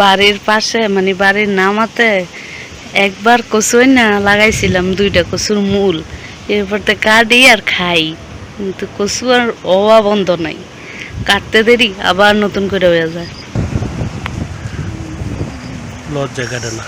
বাড়ির পাশে মানে বাড়ির নামাতে একবার কচুই না লাগাইছিলাম, 2টা কচুর মূল। এরপর তো কাটি আর খাই, কিন্তু কচু আর অবা বন্ধ নাই। কাটতে দেরি আবার নতুন করে হয়ে যায়। লজ্জা কাটে না।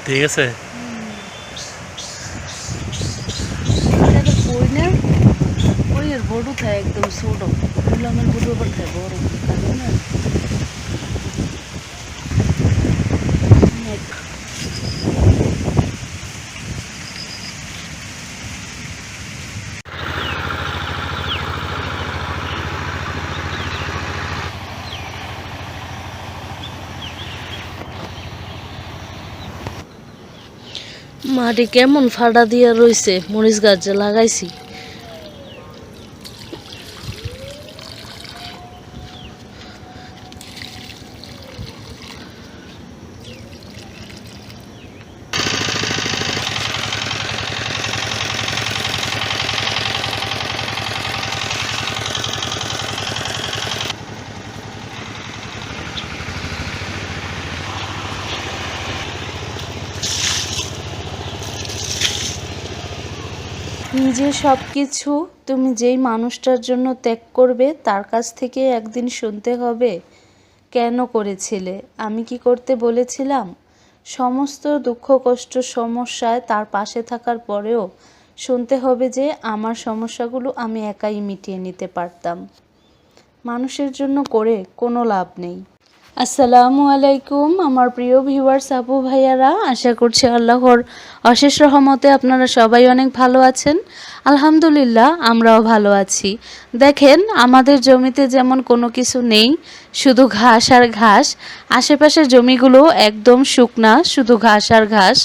ঠিক আছে। কই না ওই এর বড় থাকে একদম ছোট, গুলামের বড় আবার থাকে বড় থাকে না। মাটি কেমন ফাড়া দিয়া রইছে, মরিচ গাছ যে লাগাইছি। নিজের সব কিছু তুমি যেই মানুষটার জন্য ত্যাগ করবে তার কাছ থেকে একদিন শুনতে হবে, কেন করেছিলে, আমি কি করতে বলেছিলাম। সমস্ত দুঃখ কষ্ট সমস্যায় তার পাশে থাকার পরেও শুনতে হবে যে আমার সমস্যাগুলো আমি একাই মিটিয়ে নিতে পারতাম। মানুষের জন্য করে কোনো লাভ নেই। আসসালামু আলাইকুম আমার প্রিয় ভিউয়ার্স আপু ভাইয়ারা, আশা করছি আল্লাহর অশেষ রহমতে আপনারা সবাই অনেক ভালো আছেন। আলহামদুলিল্লাহ আমরাও ভালো আছি। দেখেন আমাদের জমিতে যেমন কোনো কিছু নেই, শুধু ঘাস আর ঘাস। আশেপাশের জমিগুলো একদম শুকনা, শুধু ঘাস আর ঘাস।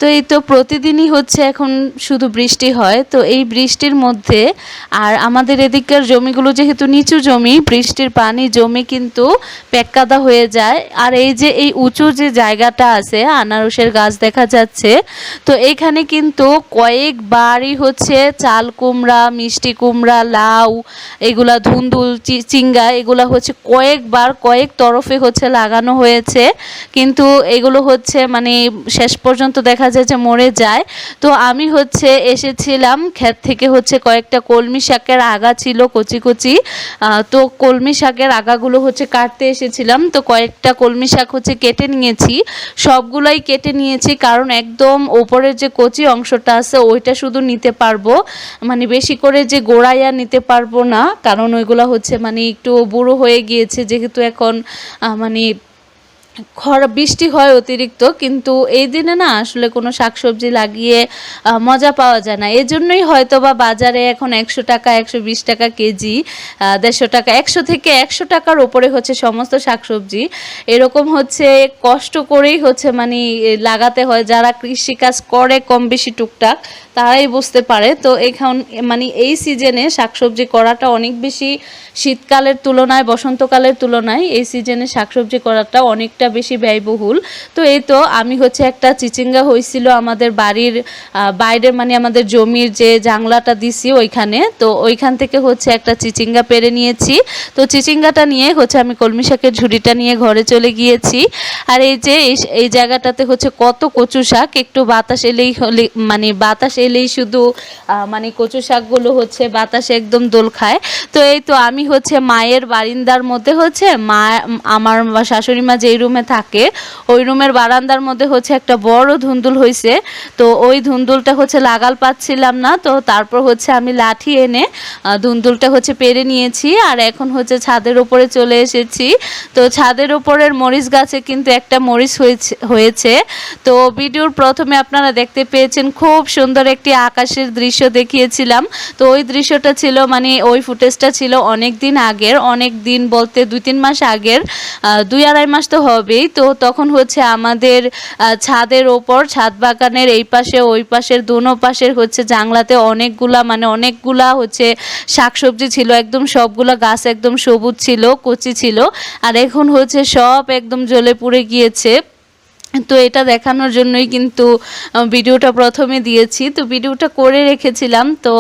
তো এই তো প্রতিদিনই হচ্ছে এখন শুধু বৃষ্টি হয়, তো এই বৃষ্টির মধ্যে আর আমাদের এদিককার জমিগুলো যেহেতু নিচু জমি, বৃষ্টির পানি জমে কিন্তু পেক্কাদা হয়ে যায়। আর এই যে এই উঁচু যে জায়গাটা আছে, আনারসের গাছ দেখা যাচ্ছে, তো এইখানে কিন্তু কয়েকবারই হচ্ছে চাল কুমড়া, মিষ্টি কুমড়া, লাউ, এগুলা ধুন্দুল, চিঙ্গা, এগুলা হচ্ছে কয়েকবার কয়েক তরফে হচ্ছে লাগানো হয়েছে, কিন্তু এগুলো হচ্ছে মানে শেষ পর্যন্ত দেখা যায় যে মরে যায়। তো আমি হচ্ছে এসেছিলাম ক্ষেত থেকে, হচ্ছে কয়েকটা কলমি শাকের আগা ছিল কচি কচি, তো কলমি শাকের আগাগুলো হচ্ছে কাটতে এসেছিলাম। তো কয়েকটা কলমি শাক হচ্ছে কেটে নিয়েছি, সবগুলাই কেটে নিয়েছি, কারণ একদম ওপরের যে কচি অংশটা আছে ওইটা শুধু নিতে পারবো, মানে বেশি করে যে গোড়াইয়া নিতে পারবো না, কারণ ওইগুলা হচ্ছে মানে একটু বুড়ো হয়ে গিয়েছে, যেহেতু এখন মানে বৃষ্টি হয় অতিরিক্ত, কিন্তু এই দিনে না আসলে কোনো শাকসবজি লাগিয়ে মজা পাওয়া যায় না। এই জন্যই হয়তো বা বাজারে এখন 100 টাকা 120 টাকা কেজি, 150 টাকা, 100 থেকে 100 টাকার ওপরে হচ্ছে সমস্ত শাকসবজি। এরকম হচ্ছে কষ্ট করেই হচ্ছে মানে লাগাতে হয়, যারা কৃষিকাজ করে কম বেশি টুকটাক তারাই বুঝতে পারে। তো এখন মানে এই সিজনে শাকসবজি করাটা অনেক বেশি, শীতকালের তুলনায় বসন্তকালের তুলনায় এই সিজনে শাকসবজি করাটা অনেকটা বেশি ব্যয়বহুল। তো এই তো আমি হচ্ছে একটা চিচিঙ্গা হয়েছিল আমাদের বাড়ির বাইরে, মানে আমাদের জমির যে জাংলাটা দিছি ওইখানে, তো ওইখান থেকে হচ্ছে একটা চিচিঙ্গা পেরে নিয়েছি। তো চিচিঙ্গাটা নিয়ে হচ্ছে আমি কলমি শাকের ঝুড়িটা নিয়ে ঘরে চলে গিয়েছি। আর এই যে এই জায়গাটাতে হচ্ছে কত কচু শাক, একটু বাতাস এলেই হলে মানে বাতাস এলেই শুধু মানে কচু শাকগুলো হচ্ছে বাতাসে একদম দোল খায়। তো এই তো আমি হচ্ছে মায়ের বারান্দার মধ্যে হচ্ছে আমার শাশুড়ি মা যেই রুমে থাকে ওই রুমের বারান্দার মধ্যে হচ্ছে একটা বড় ধুন্দুল হয়েছে। তো ওই ধুন্দুলটা হচ্ছে লাগাল পাচ্ছিলাম না, তো তারপর হচ্ছে আমি লাঠি এনে ধুন্দুলটা হচ্ছে পেরে নিয়েছি, আর এখন হচ্ছে ছাদের উপরে চলে এসেছি। তো ছাদের উপরের মরিচ গাছে কিন্তু একটা মরিচ হয়েছে। তো ভিডিওর প্রথমে আপনারা দেখতে পেয়েছেন খুব সুন্দর একটি আকাশের দৃশ্য দেখিয়েছিলাম। তো ওই দৃশ্যটা ছিল মানে ওই ফুটেজটা ছিল অনেক দিন আগের, অনেক দিন বলতে 2-3 মাস আগের, 2-2.5 মাস তো হবেই। তো তখন হচ্ছে আমাদের ছাদের ওপর, ছাদ বাগানের এই পাশে ওই পাশের দোনো পাশের হচ্ছে জাংলাতে অনেকগুলা হচ্ছে শাকসবজি ছিল, একদম সবগুলা গাছ একদম সবুজ ছিল, কচি ছিল, আর এখন হচ্ছে সব একদম জ্বলে পুড়ে গিয়েছে। তো এটা দেখানোর জন্যই কিন্তু ভিডিওটা প্রথমে দিয়েছি। তো ভিডিওটা করে রেখেছিলাম। তো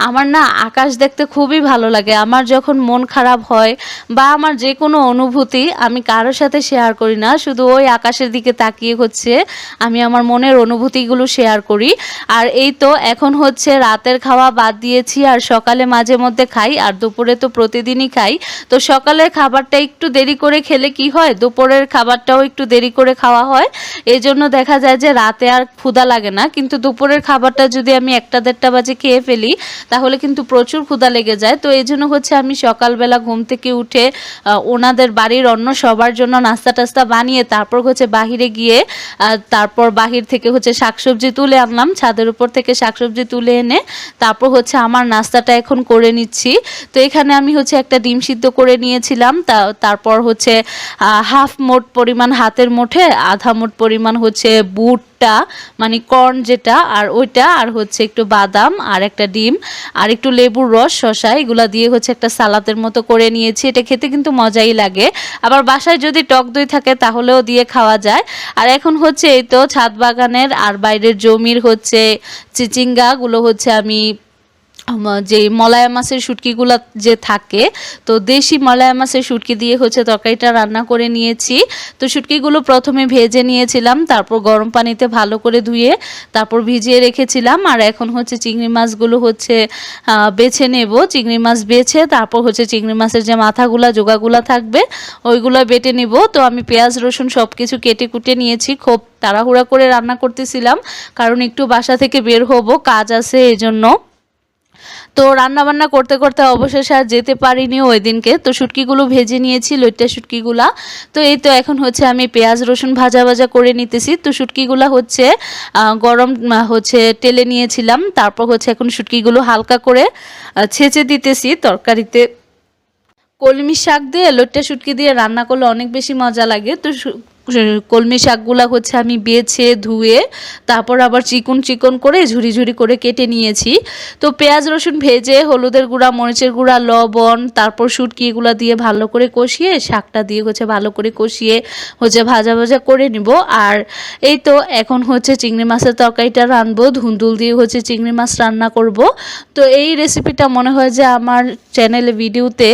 আমার না আকাশ দেখতে খুবই ভালো লাগে। আমার যখন মন খারাপ হয় বা আমার যে কোনো অনুভূতি আমি কারোর সাথে শেয়ার করি না, শুধু ওই আকাশের দিকে তাকিয়ে হচ্ছে আমি আমার মনের অনুভূতিগুলো শেয়ার করি। আর এই তো এখন হচ্ছে রাতের খাওয়া বাদ দিয়েছি, আর সকালে মাঝে মধ্যে খাই, আর দুপুরে তো প্রতিদিনই খাই। তো সকালের খাবারটা একটু দেরি করে খেলে কি হয়, দুপুরের খাবারটাও একটু দেরি করে খাওয়া হয়। এই জন্য দেখা যায় যে রাতে আর ক্ষুধা লাগে না, কিন্তু দুপুরের খাবারটা যদি আমি 1টা-1:30 বাজে খেয়ে ফেলি তাহলে কিন্তু প্রচুর ক্ষুধা লেগে যায়। তো এই জন্য হচ্ছে আমি সকালবেলা ঘুম থেকে উঠে ওনাদের বাড়ির অন্য সবার জন্য নাস্তা টাস্তা বানিয়ে তারপর হচ্ছে বাহিরে গিয়ে তারপর বাহির থেকে হচ্ছে শাকসবজি তুলে আনলাম, ছাদের উপর থেকে শাকসবজি তুলে এনে তারপর হচ্ছে আমার নাস্তাটা এখন করে নিচ্ছি। তো এখানে আমি হচ্ছে একটা ডিম সিদ্ধ করে নিয়েছিলাম, তারপর হচ্ছে হাফ মোট পরিমাণ, হাতের মুঠে আধা মোট পরিমাণ হচ্ছে বুটটা মানে কর্ন যেটা, আর ওইটা, আর হচ্ছে একটু বাদাম আর একটা ডিম আর একটু লেবুর রস, শসা, এগুলা দিয়ে হচ্ছে একটা সালাদের মতো করে নিয়েছি। এটা খেতে কিন্তু মজাই লাগে। আবার বাসায় যদি টক দই থাকে তাহলেও দিয়ে খাওয়া যায়। আর এখন হচ্ছে এই তো ছাদ বাগানের আর বাইরের জমির হচ্ছে চিচিঙ্গাগুলো হচ্ছে আমি যে মলায়া মাছের শুটকিগুলো যে থাকে, তো দেশি মলায়া মাছের শুটকি দিয়ে হচ্ছে তরকারিটা রান্না করে নিয়েছি। তো শুটকিগুলো প্রথমে ভেজে নিয়েছিলাম, তারপর গরম পানিতে ভালো করে ধুয়ে তারপর ভিজিয়ে রেখেছিলাম। আর এখন হচ্ছে চিংড়ি মাছগুলো হচ্ছে বেছে নেব। চিংড়ি মাছ বেছে তারপর হচ্ছে চিংড়ি মাছের যে মাথাগুলা জোগাগুলা থাকবে ওইগুলো বেটে নেব। তো আমি পেঁয়াজ রসুন সব কিছু কেটে কুটে নিয়েছি, খুব তাড়াহুড়া করে রান্না করতেছিলাম কারণ একটু বাসা থেকে বের হব, কাজ আছে এজন্য। তো রান্নাবান্না করতে করতে অবশেষে আর যেতে পারিনি ওই দিনকে। তো শুটকিগুলো ভেজে নিয়েছি, লইট্টা শুটকিগুলা। তো এই তো এখন হচ্ছে আমি পেঁয়াজ রসুন ভাজা ভাজা করে নিতেছি। তো শুটকিগুলা হচ্ছে গরম হচ্ছে তেলে নিয়েছিলাম, তারপর হচ্ছে এখন শুটকিগুলো হালকা করে ছেঁচে দিতেছি তরকারিতে। কলমি শাক দিয়ে লইট্টা শুটকি দিয়ে রান্না করলে অনেক বেশি মজা লাগে। তো কলমি শাকগুলা হচ্ছে আমি বেছে ধুয়ে তারপর আবার চিকন চিকন করে ঝুরি ঝুরি করে কেটে নিয়েছি। তো পেঁয়াজ রসুন ভেজে হলুদের গুঁড়া, মরিচের গুঁড়া, লবণ, তারপর শুটকি এগুলা দিয়ে ভালো করে কষিয়ে শাকটা দিয়ে হচ্ছে ভালো করে কষিয়ে হচ্ছে ভাজা ভাজা করে নিব। আর এই তো এখন হচ্ছে চিংড়ি মাছের তরকারিটা রানবো, ধুন্দুল দিয়ে হচ্ছে চিংড়ি মাছ রান্না করব। তো এই রেসিপিটা মনে হয় যে আমার চ্যানেলে ভিডিওতে,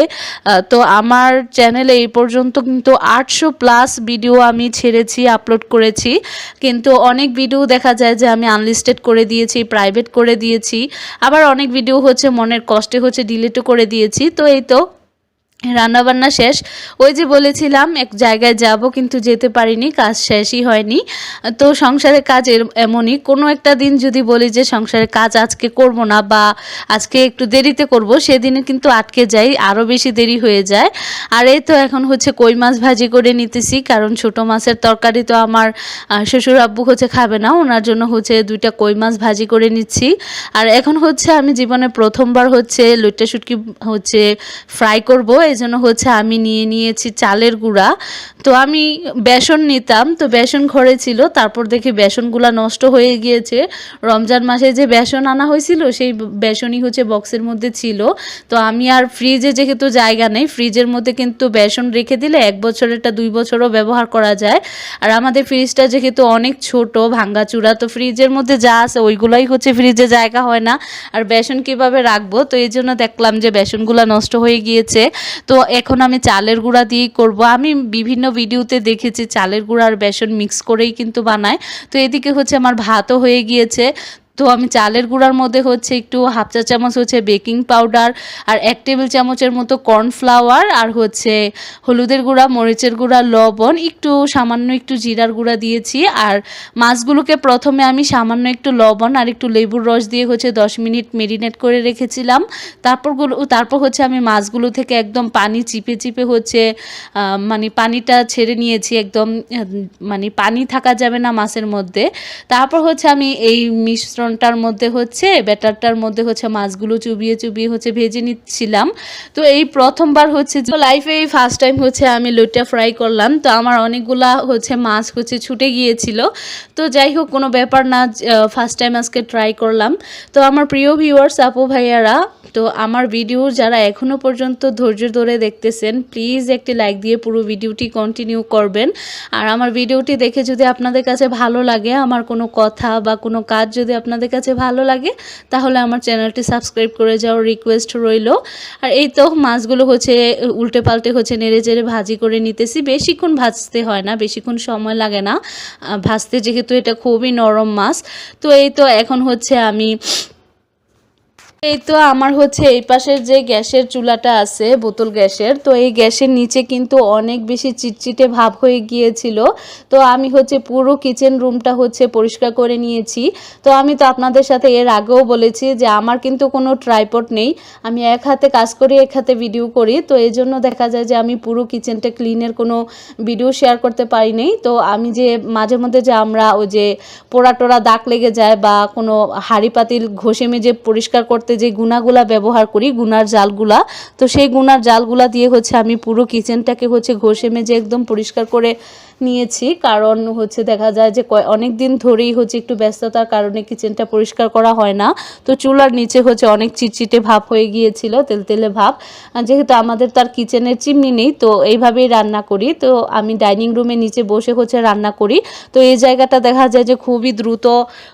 তো আমার চ্যানেলে এই পর্যন্ত কিন্তু 800+ ভিডিও আমি ছেড়েছি, আপলোড করেছি, কিন্তু অনেক ভিডিও দেখা যায় যে আমি আনলিস্টেড করে দিয়েছি, প্রাইভেট করে দিয়েছি, আবার অনেক ভিডিও হচ্ছে মনের কষ্টে হচ্ছে ডিলিটও করে দিয়েছি। তো এই তো রান্নাবান্না শেষ। ওই যে বলেছিলাম এক জায়গায় যাব কিন্তু যেতে পারিনি, কাজ শেষই হয়নি। তো সংসারের কাজ এমনই, কোনো একটা দিন যদি বলি যে সংসারের কাজ আজকে করব না বা আজকে একটু দেরিতে করব, সেদিনে কিন্তু আটকে যাই, আরও বেশি দেরি হয়ে যায়। আর এই তো এখন হচ্ছে কই মাছ ভাজি করে নিতেছি, কারণ ছোট মাছের তরকারি তো আমার শ্বশুর আব্বু হচ্ছে খাবে না, ওনার জন্য হচ্ছে 2টা কই মাছ ভাজি করে নিচ্ছি। আর এখন হচ্ছে আমি জীবনে প্রথমবার হচ্ছে লইট্টা শুটকি হচ্ছে ফ্রাই করব, এই জন্য হচ্ছে আমি নিয়েছি চালের গুঁড়া। তো আমি বেসন নিতাম, তো বেসন ঘরে ছিল, তারপর দেখি বেসনগুলা নষ্ট হয়ে গিয়েছে। রমজান মাসে যে বেসন আনা হয়েছিল সেই বেসনই হচ্ছে বক্সের মধ্যে ছিল। তো আমি আর ফ্রিজে যেহেতু জায়গা নেই, ফ্রিজের মধ্যে কিন্তু বেসন রেখে দিলে 1 বছরেরটা 2 বছরও ব্যবহার করা যায়। আর আমাদের ফ্রিজটা যেহেতু অনেক ছোট ভাঙ্গাচুরা, তো ফ্রিজের মধ্যে যা আছে ওইগুলাই হচ্ছে ফ্রিজে জায়গা হয় না, আর বেসন কিভাবে রাখবো। তো এই জন্য দেখলাম যে বেসনগুলো নষ্ট হয়ে গিয়েছে। তো এখন আমি চালের গুঁড়া দিয়েই করব। আমি বিভিন্ন ভিডিওতে দেখেছি চালের গুঁড়া আর বেসন মিক্স করেই কিন্তু বানায়। তো এদিকে হচ্ছে আমার ভাতও হয়ে গিয়েছে। তো আমি চালের গুঁড়ার মধ্যে হচ্ছে একটু 1/2 চা চামচ হচ্ছে বেকিং পাউডার আর 1 টেবিল চামচের মতো কর্নফ্লাওয়ার আর হচ্ছে হলুদের গুঁড়া, মরিচের গুঁড়া, লবণ, একটু সামান্য একটু জিরার গুঁড়া দিয়েছি। আর মাছগুলোকে প্রথমে আমি সামান্য একটু লবণ আর একটু লেবুর রস দিয়ে হচ্ছে 10 মিনিট মেরিনেট করে রেখেছিলাম। তারপর হচ্ছে আমি মাছগুলো থেকে একদম পানি চিপে চিপে হচ্ছে মানে পানিটা ছেড়ে নিয়েছি, একদম মানে পানি থাকা যাবে না মাছের মধ্যে। তারপর হচ্ছে আমি এই মিশ্রণ ব্যাটারটার মধ্যে হচ্ছে মাছগুলো চুবিয়ে হচ্ছে ভেজে নিচ্ছিলাম। তো এই প্রথমবার হচ্ছে লাইফে এই ফার্স্ট টাইম হচ্ছে আমি লইট্টা ফ্রাই করলাম। তো আমার অনেকগুলা হচ্ছে মাছ হচ্ছে ছুটে গিয়েছিল। তো যাই হোক কোনো ব্যাপার না, ফার্স্ট টাইম আজকে ট্রাই করলাম। তো আমার প্রিয় ভিউয়ার্স আপু ভাইয়ারা, তো আমার ভিডিও যারা এখনও পর্যন্ত ধৈর্য ধরে দেখতেছেন প্লিজ একটি লাইক দিয়ে পুরো ভিডিওটি কন্টিনিউ করবেন। আর আমার ভিডিওটি দেখে যদি আপনাদের কাছে ভালো লাগে, আমার কোনো কথা বা কোনো কাজ যদি আপনাদের কাছে ভালো লাগে, তাহলে আমার চ্যানেলটি সাবস্ক্রাইব করে যাওয়ার রিকোয়েস্ট রইল। আর এই তো মাছগুলো হচ্ছে উল্টে পাল্টে হচ্ছে নেড়ে চেড়ে ভাজি করে নিতেছি। বেশিক্ষণ ভাজতে হয় না, বেশিক্ষণ সময় লাগে না ভাজতে, যেহেতু এটা খুবই নরম মাছ। তো এই তো এখন হচ্ছে আমার হচ্ছে এই পাশের যে গ্যাসের চুলাটা আছে বোতল গ্যাসের, তো এই গ্যাসের নিচে কিন্তু অনেক বেশি চিটচিটে ভাব হয়ে গিয়েছিল। তো আমি হচ্ছে পুরো কিচেন রুমটা হচ্ছে পরিষ্কার করে নিয়েছি। তো আমি তো আপনাদের সাথে এর আগেও বলেছি যে আমার কিন্তু কোনো ট্রাইপড নেই, আমি এক হাতে কাজ করি এক হাতে ভিডিও করি। তো এই জন্য দেখা যায় যে আমি পুরো কিচেনটা ক্লিনের কোনো ভিডিও শেয়ার করতে পারি নাই। তো আমি যে মাঝে মধ্যে যে আমরা ওই যে পোড়া টোড়া দাগ লেগে যায় বা কোনো হাঁড়ি পাতিল ঘষে মেজে পরিষ্কার করতে যে গুনাগুলা ব্যবহার করি, গুনার জালগুলা, তো সেই গুনার জালগুলা দিয়ে হচ্ছে আমি পুরো কিচেনটাকে হচ্ছে ঘষে মেজে একদম পরিষ্কার করে নিয়েছি। কারণ হচ্ছে দেখা যায় যে অনেক দিন ধরেই হচ্ছে একটু ব্যস্ততার কারণে কিচেনটা পরিষ্কার করা হয় না। তো চুলার নিচে হচ্ছে অনেক চিটচিটে ভাব হয়ে গিয়েছিল, তেলতেলে ভাব। যেহেতু আমাদের তার কিচেনের চিমনি নেই, তো এইভাবেই রান্না করি। তো আমি ডাইনিং রুমে নিচে বসে হচ্ছে রান্না করি। তো এই জায়গাটা দেখা যায় যে খুবই দ্রুত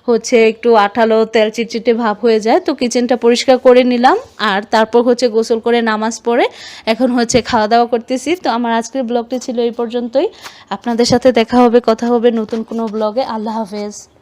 হচ্ছে একটু আঠালো তেল চিটচিটে ভাব হয়ে যায়। তো কিচেনটা পরিষ্কার করে নিলাম, আর তারপর হচ্ছে গোসল করে নামাজ পড়ে এখন হচ্ছে খাওয়া দাওয়া করতেছি। তো আমার আজকের ব্লগটি ছিল এই পর্যন্তই। আপনাদের সাথে দেখা হবে, কথা হবে নতুন কোনো ব্লগে। আল্লাহ হাফেজ।